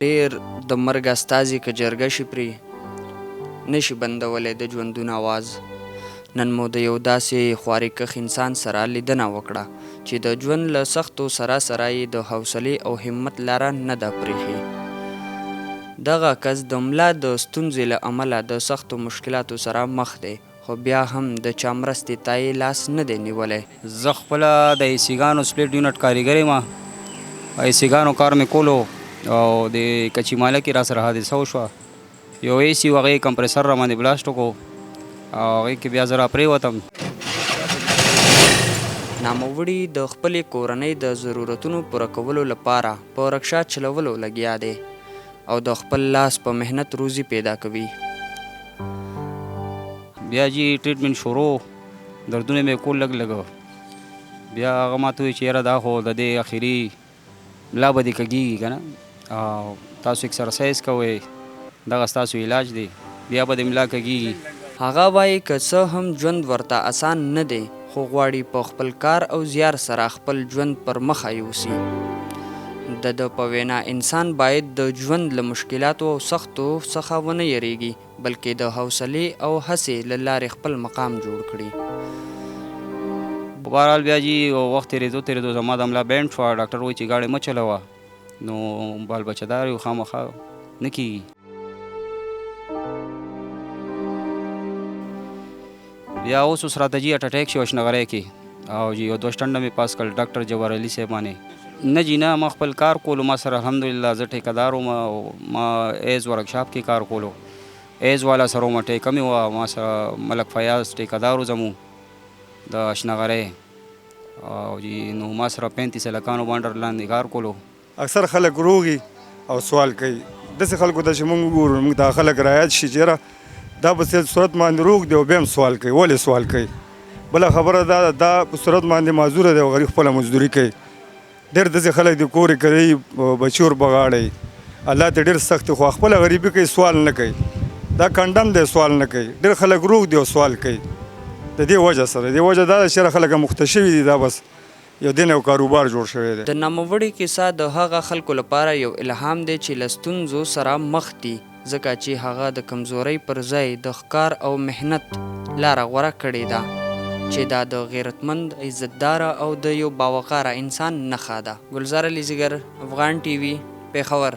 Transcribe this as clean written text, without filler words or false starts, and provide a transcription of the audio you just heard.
ډېر د مرګ استازي که جرګه شي پرې نشي بندولی د ژوندون آواز. نن مو د یو داسې خوارېکښ انسان سره لیدنه وکړه چې د ژوند له سختو سره سره یې د حوصلې او همت لاره نه ده پرېښې. دغه کس د ملا د ستونزې له امله د سختو مشکلاتو سره مخ دی، خو بیا هم د چا مرستې ته یې لاس نه دی نیولی. زه خپله د ایسیګانو سپلیټ یونټ کاریګر یم. ایسیګانو کار مې کولو او د کچي ماله کې را سره حادثه وشوه. یو ایسي و هغې کمپریسر را باندې بلاست وکړو او هغې کې بیا زه را پرېوتم. ناموړي د خپلې کورنۍ د ضرورتونو پوره کولو لپاره په رکشا چلولو لګیا دی او د خپل لاس په محنت روزي پیدا کوي. بیا جي ټریټمنټ شروع، دردونه مې کول لږ لږ. بیا هغه ما ته وویل چې یاره دا خو د دې اخري ملا به دې کږېږي که نه، او تاسو اکسرسایز کوئ، دغه ستاسو علاج دی، بیا به دې ملا کږېږي. هغه وایي که څه هم ژوند ورته آسان نه دی، خو غواړي په خپل کار او زیار سره خپل ژوند پر مخه یوسي. د ده په وینا انسان باید د ژوند له مشکلاتو او سختو څخه ونه یریږي، بلکې د حوصلې او هڅې له لارې خپل مقام جوړ کړي. په بهرحال بیا جي وخت تېرېدو زما د ملا بینډ شوه. ډاکټر وایي چې ګاډی مه چلوه، نو بال بچهدار یو خامخا نه کېږي. بیا اوس راته جي اټ اټیک شو اشنغرۍ کې، او جي یو 2 سټنډه مې پاس کړل ډاکټر جوهر علي صاحب باندې. نه جي نه، ما خپل کار کولو، ما سره الحمدلله زه ټیکهدار وم او ما ایز ورکشاپ کې کار کولو. ایز والا سره ومه ټیکه مې وه، ما سره ملک فیاض ټیکهدار و زمو د اشنغرۍ، او جي نو ما سره 35 هلکانو باندې لاندې کار کولو. اکثر خلک روغي او سوال کوي. داسې خلکو ته چې موږ وګورو، موږ ته خلک رعایت شي چې یاره دا په صورت باندې روغ دی او بیا هم سوال کوي. ولې سوال کوي؟ بله خبره دا په صورت باندې معذوره دی او غریب خپله مزدوري کوي. ډېر داسې خلک دي کور یې کوي، بچي ور بغاړئ، الله ته ډېر سخت دی، خو خپله غریبي کوي، سوال نه کوي. دا کنډم دی، سوال نه کوي. ډېر خلک روغ دي او سوال کوي. د دې وجه سره، د دې وجه دا ده چې خلک مخته شوي دي، دا بس یو دین او کاروبار جوړ شوی دی. د ناموړي کیسه د هغه خلکو لپاره یو الهام دی چې له ستونزو سره مخ دي، ځکه چې هغه د کمزورۍ پر ځای د ښکار او محنت لاره غوره کړې ده، چې دا د غیرتمند، عزتداره او د یو باوقاره انسان نښه ده. ګلزار علی زیګر، افغان ټي وي، پېښور.